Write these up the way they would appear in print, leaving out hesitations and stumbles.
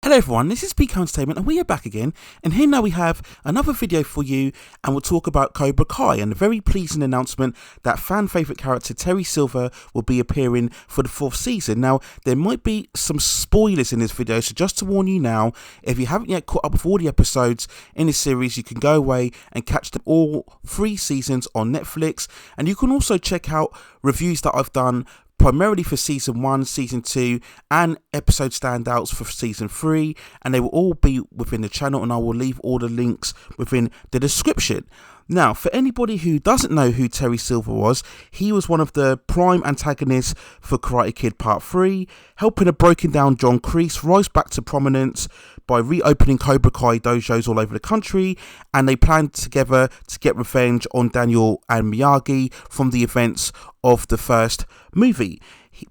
Hello everyone, this is Peak Entertainment and we are back again, and here now we have another video for you, and we'll talk about Cobra Kai and a very pleasing announcement that fan favourite character Terry Silver will be appearing for the 4th season. Now there might be some spoilers in this video, so just to warn you now, if you haven't yet caught up with all the episodes in this series, you can go away and catch them all 3 seasons on Netflix, and you can also check out reviews that I've done primarily for season 1, season 2 and episode standouts for season 3, and they will all be within the channel, and I will leave all the links within the description. Now, for anybody who doesn't know who Terry Silver was, he was one of the prime antagonists for Karate Kid Part 3, helping a broken down John Kreese rise back to prominence by reopening Cobra Kai dojos all over the country, and they planned together to get revenge on Daniel and Myiagi from the events of the first movie.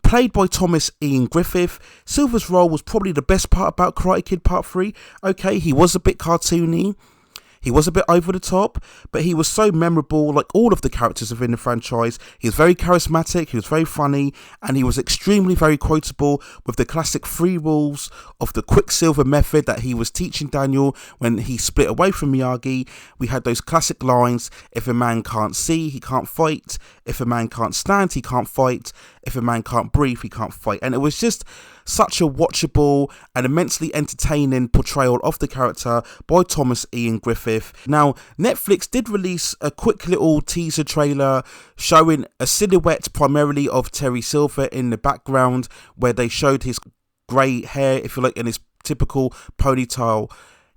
Played by Thomas Ian Griffith, Silver's role was probably the best part about Karate Kid Part 3. Okay, he was a bit cartoony, he was a bit over the top, but he was so memorable, like all of the characters within the franchise. He was very charismatic, he was very funny, and he was extremely very quotable with the classic 3 rules of the Quicksilver method that he was teaching Daniel when he split away from Miyagi. We had those classic lines: if a man can't see, he can't fight; if a man can't stand, he can't fight; if a man can't breathe, he can't fight. And it was just such a watchable and immensely entertaining portrayal of the character by Thomas Ian Griffith. Now, Netflix did release a quick little teaser trailer showing a silhouette primarily of Terry Silver in the background, where they showed his grey hair, if you like, in his typical ponytail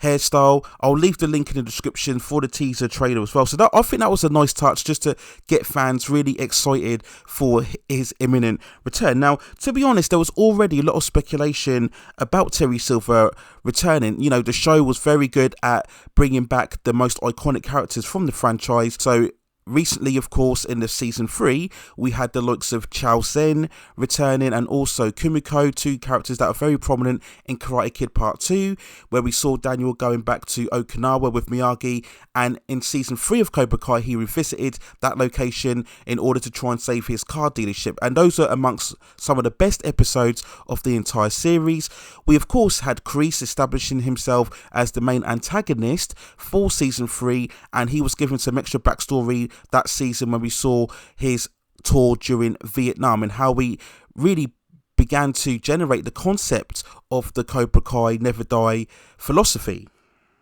hairstyle. I'll leave the link in the description for the teaser trailer as well. So I think that was a nice touch, just to get fans really excited for his imminent return. Now, to be honest, there was already a lot of speculation about Terry Silver returning. You know, the show was very good at bringing back the most iconic characters from the franchise. So recently, of course, in the season 3, we had the likes of Chao Sen returning, and also Kumiko, 2 characters that are very prominent in Karate Kid Part 2, where we saw Daniel going back to Okinawa with Miyagi, and in season 3 of Cobra Kai, he revisited that location in order to try and save his car dealership, and those are amongst some of the best episodes of the entire series. We, of course, had Crease establishing himself as the main antagonist for season 3, and he was given some extra backstory that season when we saw his tour during Vietnam, and how we really began to generate the concept of the Cobra Kai Never Die philosophy.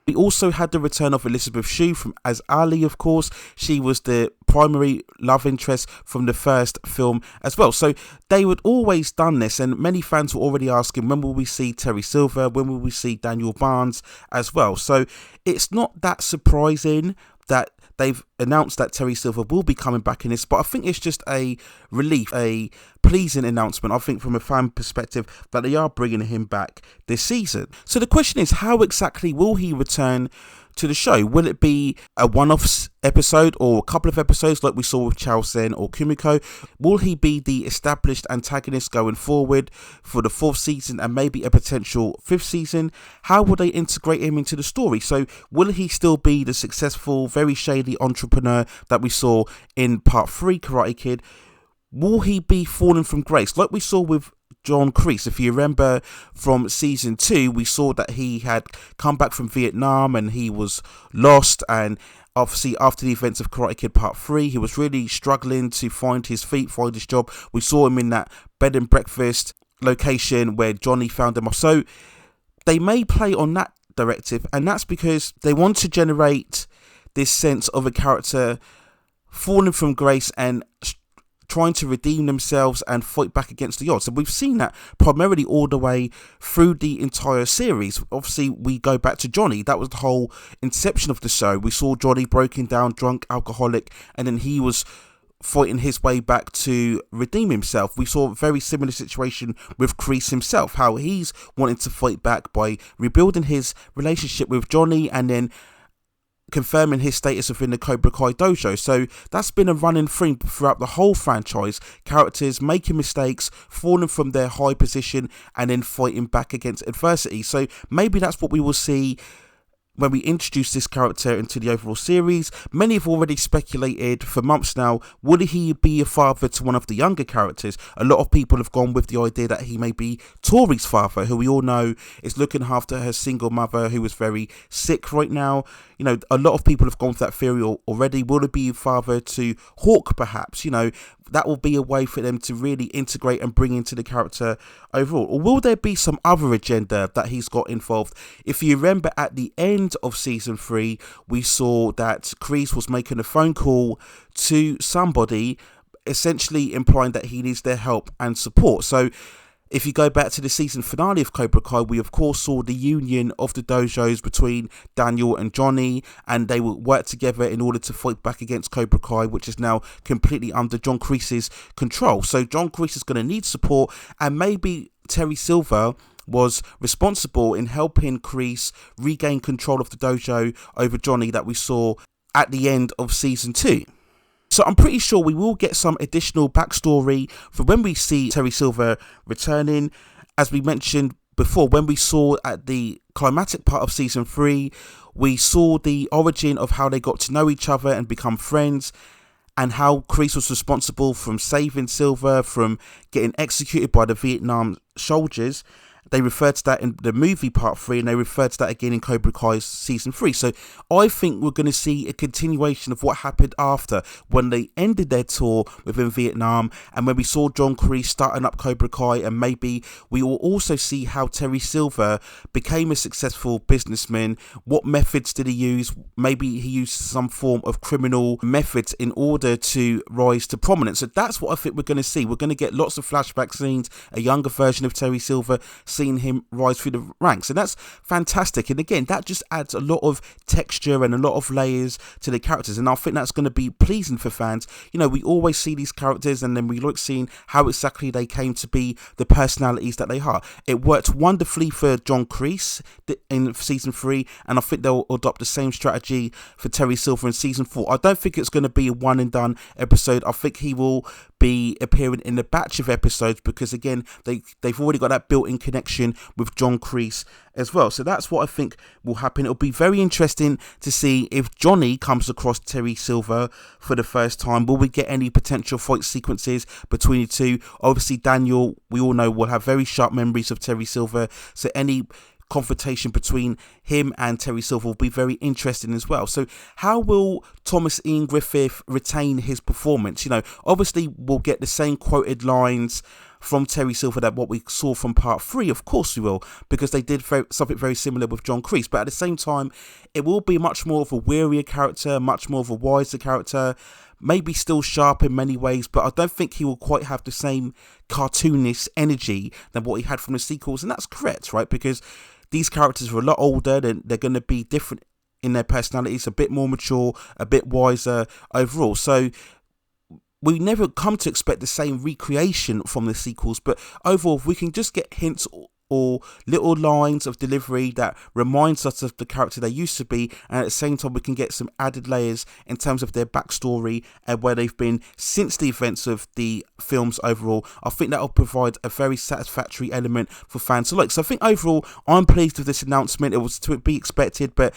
We also had the return of Elizabeth Shue as Ali, of course. She was the primary love interest from the first film as well. So they had always done this, and many fans were already asking, when will we see Terry Silver? When will we see Daniel Barnes as well? So it's not that surprising that they've announced that Terry Silver will be coming back in this, but I think it's just a relief, a pleasing announcement, I think, from a fan perspective, that they are bringing him back this season. So the question is, how exactly will he return to the show? Will it be a one-off episode or a couple of episodes like we saw with Chao Sen or Kumiko? Will he be the established antagonist going forward for the 4th season and maybe a potential 5th season? How will they integrate him into the story? So will he still be the successful, very shady entrepreneur that we saw in Part 3 Karate Kid? Will he be falling from grace like we saw with John Kreese? If you remember from season 2, we saw that he had come back from Vietnam and he was lost, and obviously after the events of Karate Kid Part 3, he was really struggling to find his feet, find his job. We saw him in that bed and breakfast location where Johnny found him off. So they may play on that directive, and that's because they want to generate this sense of a character falling from grace and trying to redeem themselves and fight back against the odds. And we've seen that primarily all the way through the entire series. Obviously, we go back to Johnny. That was the whole inception of the show. We saw Johnny broken down, drunk, alcoholic, and then he was fighting his way back to redeem himself. We saw a very similar situation with Crease himself, how he's wanting to fight back by rebuilding his relationship with Johnny and then confirming his status within the Cobra Kai dojo. So that's been a running theme throughout the whole franchise. Characters making mistakes, falling from their high position, and then fighting back against adversity. So maybe that's what we will see when we introduced this character into the overall series, many have already speculated for months now, would he be a father to one of the younger characters? A lot of people have gone with the idea that he may be Tori's father, who we all know is looking after her single mother who is very sick right now. You know, a lot of people have gone for that theory already. Will it be a father to Hawk, perhaps? You know, that will be a way for them to really integrate and bring into the character overall. Or will there be some other agenda that he's got involved? If you remember, at the end of season 3, we saw that Crease was making a phone call to somebody, essentially implying that he needs their help and support. So if you go back to the season finale of Cobra Kai, we of course saw the union of the dojos between Daniel and Johnny, and they will work together in order to fight back against Cobra Kai, which is now completely under John Kreese's control. So John Kreese is going to need support, and maybe Terry Silver was responsible in helping Crease regain control of the dojo over Johnny that we saw at the end of season 2. So I'm pretty sure we will get some additional backstory for when we see Terry Silver returning. As we mentioned before, when we saw at the climatic part of season 3, we saw the origin of how they got to know each other and become friends, and how Crease was responsible from saving Silver from getting executed by the Vietnam soldiers. They referred to that in the movie part 3, and they referred to that again in Cobra Kai season 3. So I think we're going to see a continuation of what happened after, when they ended their tour within Vietnam, and when we saw John Kreese starting up Cobra Kai, and maybe we will also see how Terry Silver became a successful businessman. What methods did he use? Maybe he used some form of criminal methods in order to rise to prominence. So that's what I think we're going to see. We're going to get lots of flashback scenes, a younger version of Terry Silver, seeing him rise through the ranks, and that's fantastic. And again, that just adds a lot of texture and a lot of layers to the characters, and I think that's going to be pleasing for fans. You know, we always see these characters and then we like seeing how exactly they came to be the personalities that they are. It worked wonderfully for John Kreese in season 3, and I think they'll adopt the same strategy for Terry Silver in season 4. I don't think it's going to be a one and done episode. I think he will be appearing in a batch of episodes, because again, they've already got that built-in connection with John Kreese as well. So that's what I think will happen. It'll be very interesting to see if Johnny comes across Terry Silver for the first time. Will we get any potential fight sequences between the two? Obviously, Daniel, we all know, will have very sharp memories of Terry Silver, so any confrontation between him and Terry Silver will be very interesting as well. So how will Thomas Ian Griffith retain his performance? You know, obviously we'll get the same quoted lines from Terry Silver that what we saw from part 3, of course we will, because they did something very similar with John Kreese, but at the same time it will be much more of a wearier character, much more of a wiser character, maybe still sharp in many ways, but I don't think he will quite have the same cartoonish energy than what he had from the sequels. And that's correct, right? Because these characters are a lot older, and they're going to be different in their personalities, a bit more mature, a bit wiser overall. So we never come to expect the same recreation from the sequels, but overall, if we can just get hints or little lines of delivery that reminds us of the character they used to be, and at the same time we can get some added layers in terms of their backstory and where they've been since the events of the films overall, I think that will provide a very satisfactory element for fans alike. So I think overall I'm pleased with this announcement. It was to be expected, but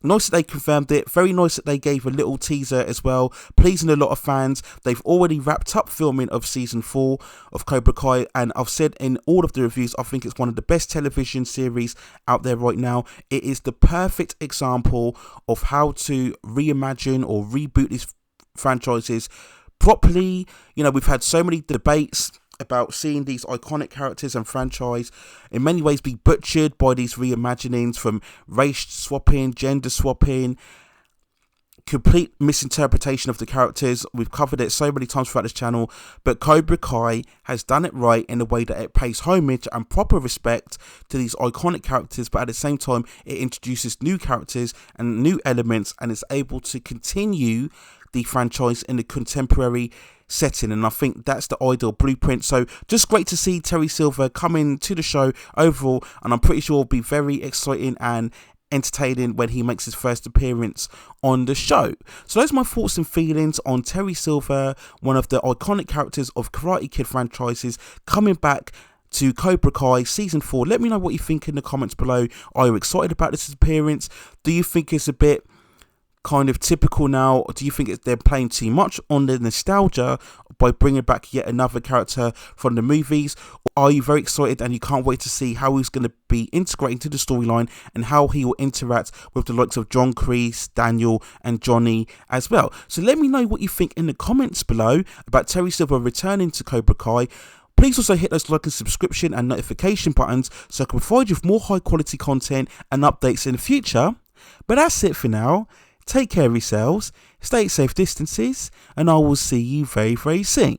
nice that they confirmed it. Very nice that they gave a little teaser as well, pleasing a lot of fans. They've already wrapped up filming of season 4 of Cobra Kai, and I've said in all of the reviews, I think it's one of the best television series out there right now. It is the perfect example of how to reimagine or reboot these franchises properly. You know, we've had so many debates about seeing these iconic characters and franchise in many ways be butchered by these reimaginings, from race swapping, gender swapping, complete misinterpretation of the characters. We've covered it so many times throughout this channel, but Cobra Kai has done it right in a way that it pays homage and proper respect to these iconic characters, but at the same time it introduces new characters and new elements, and is able to continue the franchise in a contemporary setting, and I think that's the ideal blueprint. So just great to see Terry Silver coming to the show overall, and I'm pretty sure it'll be very exciting and entertaining when he makes his first appearance on the show. So those are my thoughts and feelings on Terry Silver, one of the iconic characters of Karate Kid franchises, coming back to Cobra Kai Season 4. Let me know what you think in the comments below. Are you excited about this appearance? Do you think it's a bit kind of typical now, or do you think they're playing too much on the nostalgia by bringing back yet another character from the movies? Or are you very excited and you can't wait to see how he's going to be integrating to the storyline and how he will interact with the likes of John Kreese, Daniel and Johnny as well? So let me know what you think in the comments below about Terry Silver returning to Cobra Kai. Please also hit those like and subscription and notification buttons so I can provide you with more high quality content and updates in the future. But that's it for now. Take care of yourselves, stay at safe distances, and I will see you very, very soon.